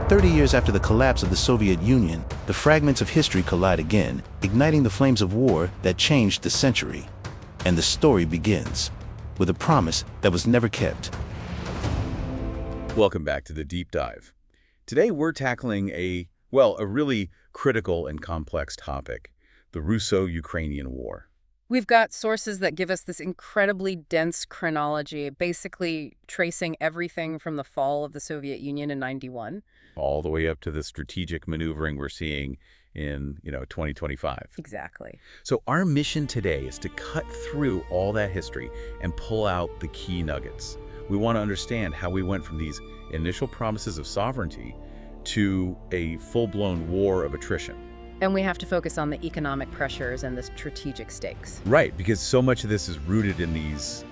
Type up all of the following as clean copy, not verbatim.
30 years after the collapse of the Soviet Union, the fragments of history collide again, igniting the flames of war that changed the century. And the story begins with a promise that was never kept. Welcome back to the Deep Dive. Today we're tackling a really critical and complex topic, the Russo-Ukrainian War. We've got sources that give us this incredibly dense chronology, basically tracing everything from the fall of the Soviet Union in '91. All the way up to the strategic maneuvering we're seeing in, 2025. Exactly. So our mission today is to cut through all that history and pull out the key nuggets. We want to understand how we went from these initial promises of sovereignty to a full-blown war of attrition. And we have to focus on the economic pressures and the strategic stakes. Right, because so much of this is rooted in these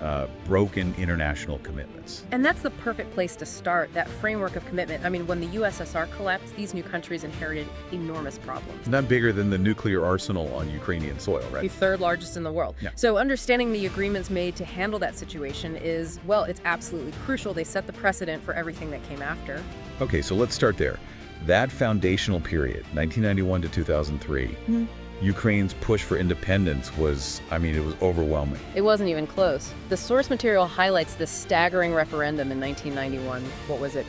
broken international commitments. And that's the perfect place to start, that framework of commitment. I mean, when the USSR collapsed, these new countries inherited enormous problems. Not bigger than the nuclear arsenal on Ukrainian soil, right? The third largest in the world. Yeah. So understanding the agreements made to handle that situation is, it's absolutely crucial. They set the precedent for everything that came after. Okay, so let's start there. That foundational period, 1991 to 2003, Ukraine's push for independence was overwhelming. It wasn't even close. The source material highlights this staggering referendum in 1991. What was it?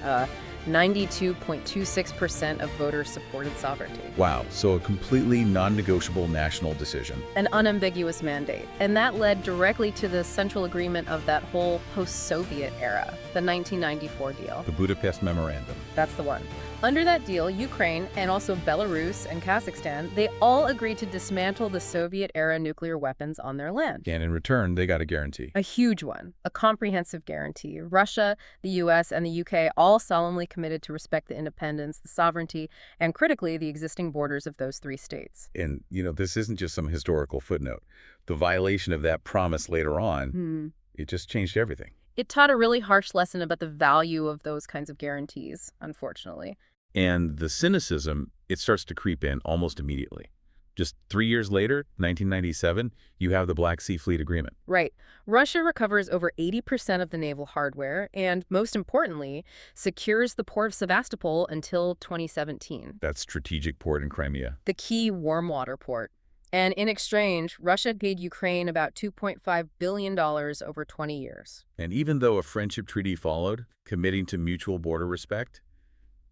92.26% of voters supported sovereignty. Wow, so a completely non-negotiable national decision. An unambiguous mandate. And that led directly to the central agreement of that whole post-Soviet era, the 1994 deal. The Budapest Memorandum. That's the one. Under that deal, Ukraine and also Belarus and Kazakhstan, they all agreed to dismantle the Soviet-era nuclear weapons on their land. And in return, they got a guarantee. A huge one, a comprehensive guarantee. Russia, the US, and the UK all solemnly committed to respect the independence, the sovereignty, and critically, the existing borders of those three states. And, this isn't just some historical footnote. The violation of that promise later on, it just changed everything. It taught a really harsh lesson about the value of those kinds of guarantees, unfortunately. And the cynicism, it starts to creep in almost immediately. Just 3 years later, 1997, you have the Black Sea Fleet Agreement. Right. Russia recovers over 80% of the naval hardware and, most importantly, secures the port of Sevastopol until 2017. That strategic port in Crimea. The key warm water port. And in exchange, Russia paid Ukraine about $2.5 billion over 20 years. And even though a friendship treaty followed, committing to mutual border respect,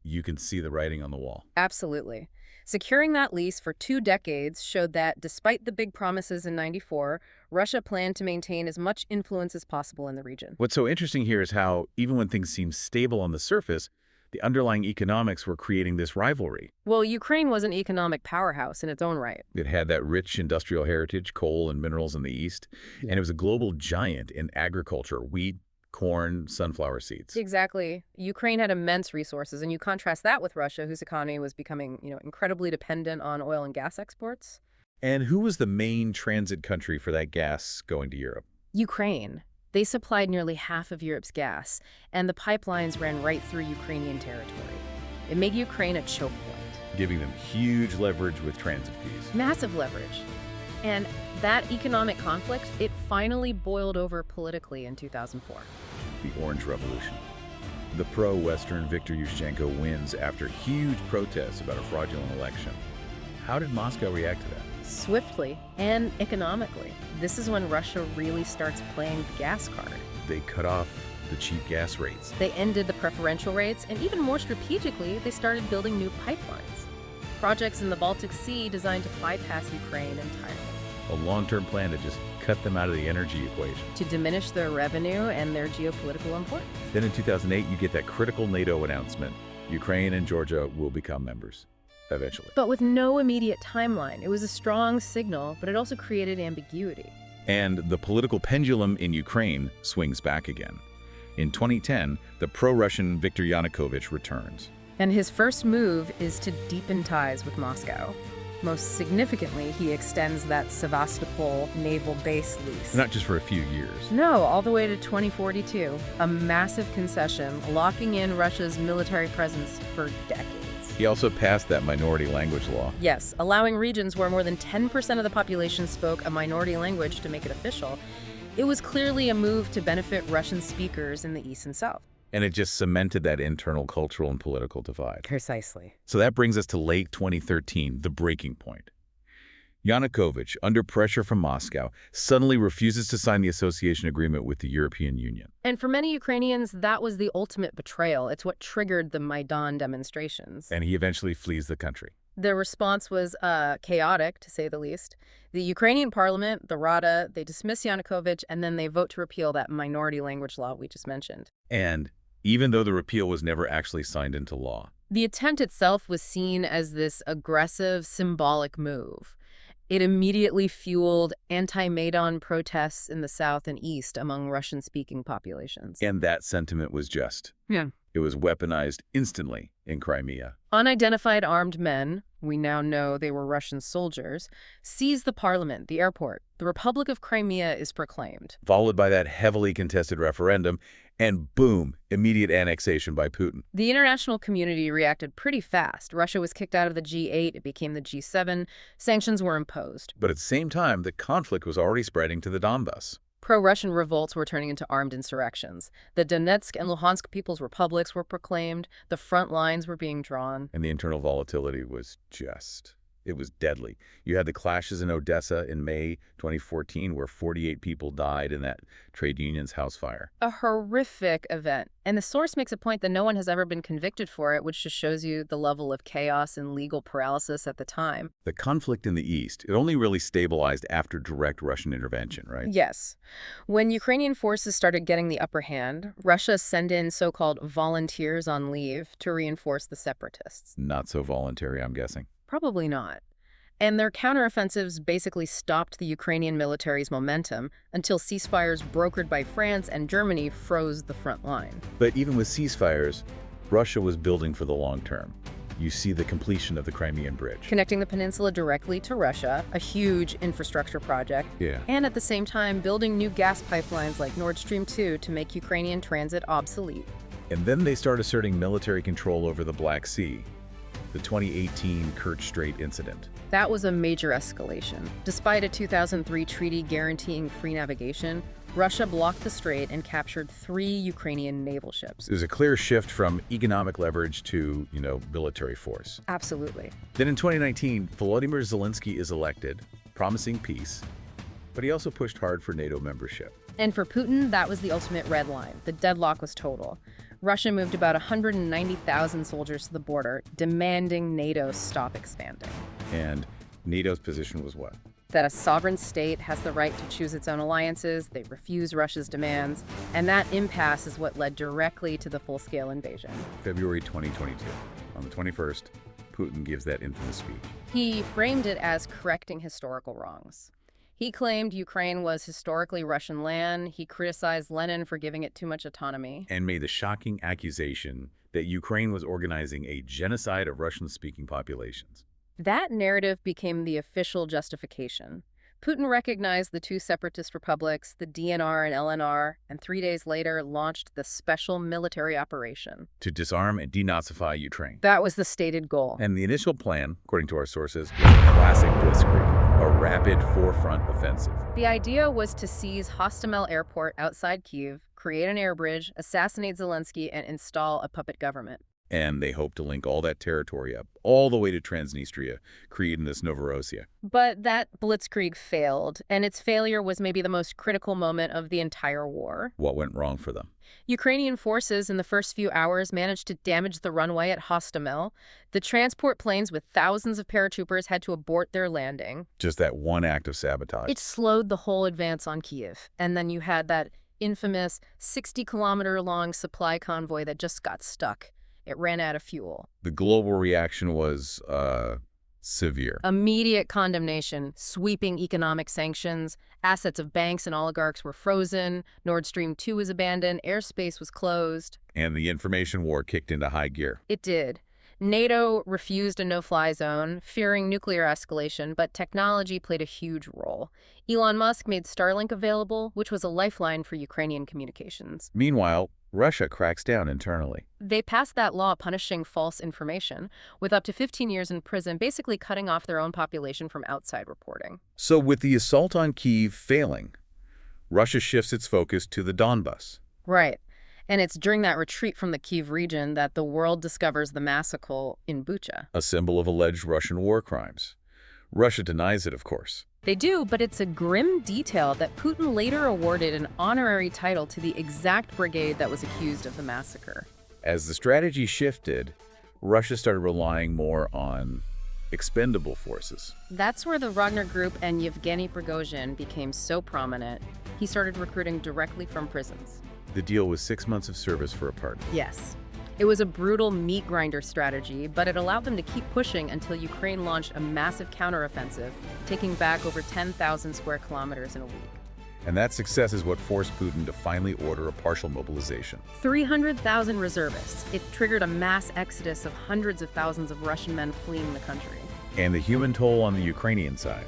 you can see the writing on the wall. Absolutely. Securing that lease for 2 decades showed that, despite the big promises in '94, Russia planned to maintain as much influence as possible in the region. What's so interesting here is how, even when things seem stable on the surface, the underlying economics were creating this rivalry. Well, Ukraine was an economic powerhouse in its own right. It had that rich industrial heritage, coal and minerals in the east, and it was a global giant in agriculture, wheat, corn, sunflower seeds. Exactly. Ukraine had immense resources, and you contrast that with Russia, whose economy was becoming, incredibly dependent on oil and gas exports. And who was the main transit country for that gas going to Europe? Ukraine. They supplied nearly half of Europe's gas, and the pipelines ran right through Ukrainian territory. It made Ukraine a choke point. Giving them huge leverage with transit fees. Massive leverage. And that economic conflict, it finally boiled over politically in 2004. The Orange Revolution. The pro-Western Viktor Yushchenko wins after huge protests about a fraudulent election. How did Moscow react to that? Swiftly and economically. This is when Russia really starts playing the gas card. They cut off the cheap gas rates. They ended the preferential rates, and even more strategically, they started building new pipelines. Projects in the Baltic Sea designed to bypass Ukraine entirely. A long-term plan to just cut them out of the energy equation. To diminish their revenue and their geopolitical importance. Then in 2008, you get that critical NATO announcement. Ukraine and Georgia will become members, eventually. But with no immediate timeline. It was a strong signal, but it also created ambiguity. And the political pendulum in Ukraine swings back again. In 2010, the pro-Russian Viktor Yanukovych returns. And his first move is to deepen ties with Moscow. Most significantly, he extends that Sevastopol naval base lease. Not just for a few years. No, all the way to 2042. A massive concession, locking in Russia's military presence for decades. He also passed that minority language law. Yes, allowing regions where more than 10% of the population spoke a minority language to make it official. It was clearly a move to benefit Russian speakers in the East and South. And it just cemented that internal cultural and political divide. Precisely. So that brings us to late 2013, the breaking point. Yanukovych, under pressure from Moscow, suddenly refuses to sign the association agreement with the European Union. And for many Ukrainians, that was the ultimate betrayal. It's what triggered the Maidan demonstrations. And he eventually flees the country. The response was chaotic, to say the least. The Ukrainian parliament, the Rada, they dismiss Yanukovych, and then they vote to repeal that minority language law we just mentioned. And even though the repeal was never actually signed into law, The attempt itself was seen as this aggressive, symbolic move. It immediately fueled anti-Maidan protests in the south and east among Russian-speaking populations. and that sentiment was just. Yeah. It was weaponized instantly in Crimea. Unidentified armed men, we now know they were Russian soldiers, seized the parliament, the airport. The Republic of Crimea is proclaimed. Followed by that heavily contested referendum, and boom, immediate annexation by Putin. The international community reacted pretty fast. Russia was kicked out of the G8, it became the G7, sanctions were imposed. But at the same time, the conflict was already spreading to the Donbas. Pro-Russian revolts were turning into armed insurrections. The Donetsk and Luhansk People's Republics were proclaimed, the front lines were being drawn. And the internal volatility was just, it was deadly. You had the clashes in Odessa in May 2014 where 48 people died in that trade union's house fire. A horrific event. And the source makes a point that no one has ever been convicted for it, which just shows you the level of chaos and legal paralysis at the time. The conflict in the east, it only really stabilized after direct Russian intervention, right? Yes. When Ukrainian forces started getting the upper hand, Russia sent in so-called volunteers on leave to reinforce the separatists. Not so voluntary, I'm guessing. Probably not. And their counteroffensives basically stopped the Ukrainian military's momentum until ceasefires brokered by France and Germany froze the front line. But even with ceasefires, Russia was building for the long term. You see the completion of the Crimean Bridge. Connecting the peninsula directly to Russia, a huge infrastructure project, Yeah. and at the same time building new gas pipelines like Nord Stream 2 to make Ukrainian transit obsolete. And then they start asserting military control over the Black Sea, the 2018 Kerch Strait incident. That was a major escalation. Despite a 2003 treaty guaranteeing free navigation, Russia blocked the strait and captured 3 Ukrainian naval ships. There's a clear shift from economic leverage to, military force. Absolutely. Then in 2019, Volodymyr Zelensky is elected, promising peace, but he also pushed hard for NATO membership. And for Putin, that was the ultimate red line. The deadlock was total. Russia moved about 190,000 soldiers to the border, demanding NATO stop expanding. And NATO's position was what? That a sovereign state has the right to choose its own alliances, they refuse Russia's demands, and that impasse is what led directly to the full-scale invasion. February 2022. On the 21st, Putin gives that infamous speech. He framed it as correcting historical wrongs. He claimed Ukraine was historically Russian land. He criticized Lenin for giving it too much autonomy. And made the shocking accusation that Ukraine was organizing a genocide of Russian-speaking populations. That narrative became the official justification. Putin recognized the 2 separatist republics, the DNR and LNR, and 3 days later launched the special military operation To disarm and denazify Ukraine. that was the stated goal. And the initial plan, according to our sources, was a classic blitzkrieg, a rapid forefront offensive. The idea was to seize Hostomel Airport outside Kyiv, create an air bridge, assassinate Zelensky, and install a puppet government. And they hoped to link all that territory up, all the way to Transnistria, creating this Novorossiya. But that blitzkrieg failed, and its failure was maybe the most critical moment of the entire war. What went wrong for them? Ukrainian forces in the first few hours managed to damage the runway at Hostomel. The transport planes with thousands of paratroopers had to abort their landing. Just that one act of sabotage. It slowed the whole advance on Kyiv. And then you had that infamous 60-kilometer-long supply convoy that just got stuck. It ran out of fuel. The global reaction was, severe. Immediate condemnation, sweeping economic sanctions, assets of banks and oligarchs were frozen, Nord Stream 2 was abandoned, airspace was closed. And the information war kicked into high gear. It did. NATO refused a no-fly zone, fearing nuclear escalation, but technology played a huge role. Elon Musk made Starlink available, which was a lifeline for Ukrainian communications. Meanwhile, Russia cracks down internally. They passed that law punishing false information, with up to 15 years in prison, basically cutting off their own population from outside reporting. So with the assault on Kyiv failing, Russia shifts its focus to the Donbas. Right. And it's during that retreat from the Kyiv region that the world discovers the massacre in Bucha. A symbol of alleged Russian war crimes. Russia denies it, of course. They do, but it's a grim detail that Putin later awarded an honorary title to the exact brigade that was accused of the massacre. As the strategy shifted, Russia started relying more on expendable forces. That's where the Wagner Group and Yevgeny Prigozhin became so prominent. He started recruiting directly from prisons. The deal was 6 months of service for a partner. Yes. It was a brutal meat grinder strategy, but it allowed them to keep pushing until Ukraine launched a massive counteroffensive, taking back over 10,000 square kilometers in a week. And that success is what forced Putin to finally order a partial mobilization. 300,000 reservists. It triggered a mass exodus of hundreds of thousands of Russian men fleeing the country. And the human toll on the Ukrainian side.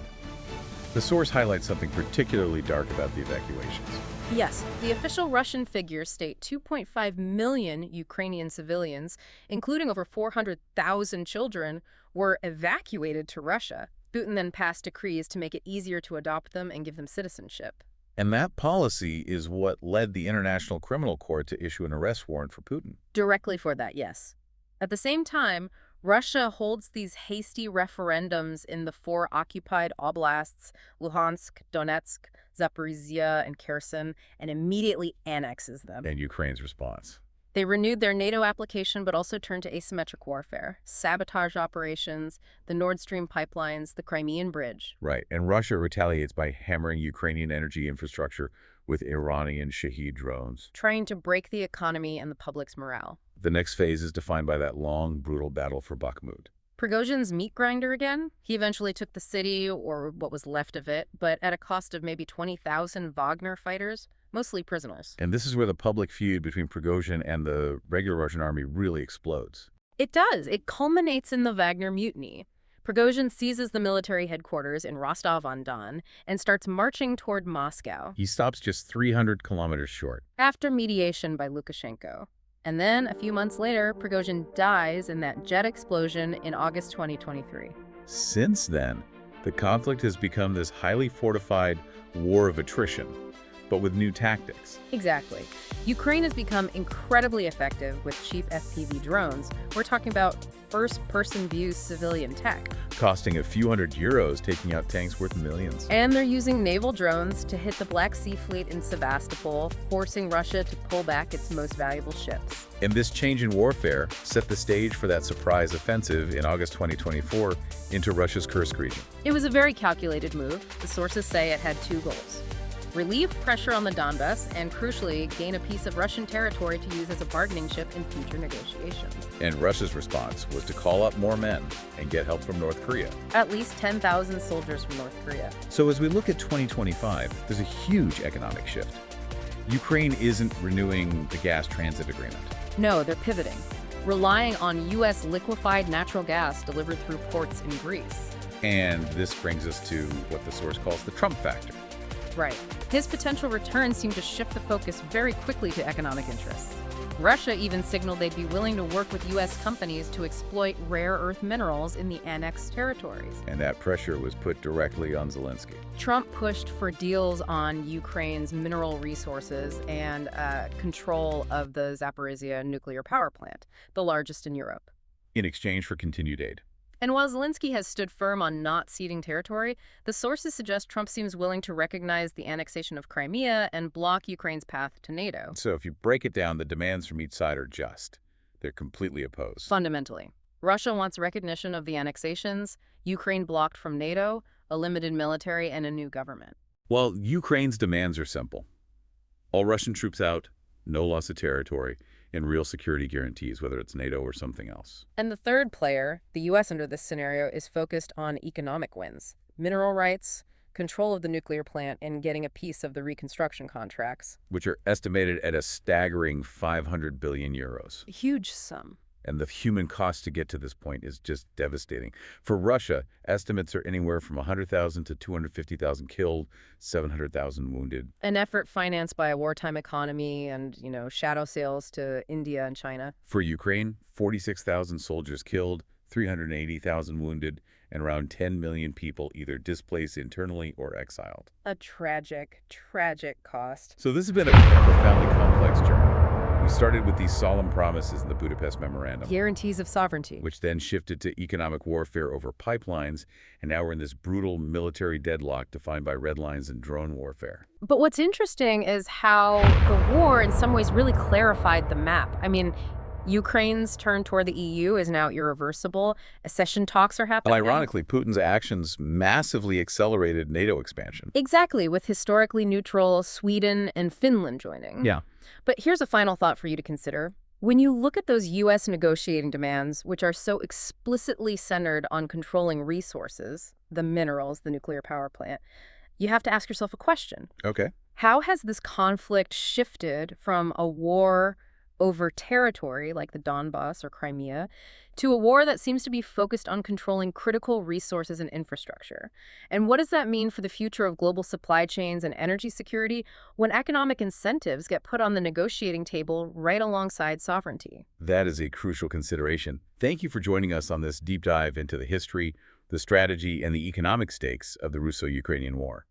The source highlights something particularly dark about the evacuations. Yes, the official Russian figures state 2.5 million Ukrainian civilians, including over 400,000 children, were evacuated to Russia. Putin then passed decrees to make it easier to adopt them and give them citizenship. And that policy is what led the International Criminal Court to issue an arrest warrant for Putin. Directly for that, yes. At the same time, Russia holds these hasty referendums in the 4 occupied oblasts, Luhansk, Donetsk, Zaporizhia, and Kherson, and immediately annexes them. And Ukraine's response. They renewed their NATO application, but also turned to asymmetric warfare, sabotage operations, the Nord Stream pipelines, the Crimean bridge. Right, and Russia retaliates by hammering Ukrainian energy infrastructure with Iranian Shahed drones. Trying to break the economy and the public's morale. The next phase is defined by that long, brutal battle for Bakhmut. Prigozhin's meat grinder again. He eventually took the city, or what was left of it, but at a cost of maybe 20,000 Wagner fighters, mostly prisoners. And this is where the public feud between Prigozhin and the regular Russian army really explodes. It does. It culminates in the Wagner mutiny. Prigozhin seizes the military headquarters in Rostov-on-Don and starts marching toward Moscow. He stops just 300 kilometers short. After mediation by Lukashenko. And then, a few months later, Prigozhin dies in that jet explosion in August 2023. Since then, the conflict has become this highly fortified war of attrition, but with new tactics. Exactly. Ukraine has become incredibly effective with cheap FPV drones. We're talking about first-person view civilian tech. Costing a few €100, taking out tanks worth millions. And they're using naval drones to hit the Black Sea Fleet in Sevastopol, forcing Russia to pull back its most valuable ships. And this change in warfare set the stage for that surprise offensive in August 2024 into Russia's Kursk region. It was a very calculated move. The sources say it had 2 goals. Relieve pressure on the Donbas, and crucially, gain a piece of Russian territory to use as a bargaining chip in future negotiations. And Russia's response was to call up more men and get help from North Korea. At least 10,000 soldiers from North Korea. So as we look at 2025, there's a huge economic shift. Ukraine isn't renewing the gas transit agreement. No, they're pivoting, relying on U.S. liquefied natural gas delivered through ports in Greece. And this brings us to what the source calls the Trump factor. Right. His potential returns seem to shift the focus very quickly to economic interests. Russia even signaled they'd be willing to work with U.S. companies to exploit rare earth minerals in the annexed territories. And that pressure was put directly on Zelensky. Trump pushed for deals on Ukraine's mineral resources and control of the Zaporizhia nuclear power plant, the largest in Europe. In exchange for continued aid. And while Zelensky has stood firm on not ceding territory, the sources suggest Trump seems willing to recognize the annexation of Crimea and block Ukraine's path to NATO. So if you break it down, the demands from each side are just. They're completely opposed. Fundamentally. Russia wants recognition of the annexations, Ukraine blocked from NATO, a limited military, and a new government. Well, Ukraine's demands are simple. All Russian troops out, no loss of territory, and real security guarantees, whether it's NATO or something else. And the third player, the U.S. under this scenario, is focused on economic wins. Mineral rights, control of the nuclear plant, and getting a piece of the reconstruction contracts. Which are estimated at a staggering 500 billion euros. A huge sum. And the human cost to get to this point is just devastating. For Russia, estimates are anywhere from 100,000 to 250,000 killed, 700,000 wounded. An effort financed by a wartime economy and, shadow sales to India and China. For Ukraine, 46,000 soldiers killed, 380,000 wounded, and around 10 million people either displaced internally or exiled. A tragic, tragic cost. So this has been a profoundly complex journey. We started started with these solemn promises in the Budapest Memorandum, Guarantees of sovereignty. which then shifted to economic warfare over pipelines, and now we're in this brutal military deadlock defined by red lines and drone warfare. But what's interesting is how the war in some ways really clarified the map. I mean, Ukraine's turn toward the EU is now irreversible. Accession talks are And happening. ironically, Putin's actions massively accelerated NATO expansion. Exactly, with historically neutral Sweden and Finland joining. Yeah. But here's a final thought for you to consider. When you look at those U.S. negotiating demands, which are so explicitly centered on controlling resources, the minerals, the nuclear power plant, you have to ask yourself a question. Okay. How has this conflict shifted from a war over territory like the Donbas or Crimea to a war that seems to be focused on controlling critical resources and infrastructure? And what does that mean for the future of global supply chains and energy security when economic incentives get put on the negotiating table right alongside sovereignty? That is a crucial consideration. Thank you for joining us on this deep dive into the history, the strategy, and the economic stakes of the Russo-Ukrainian War.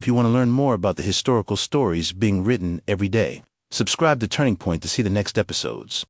If you want to learn more about the historical stories being written every day, subscribe to Turning Point to see the next episodes.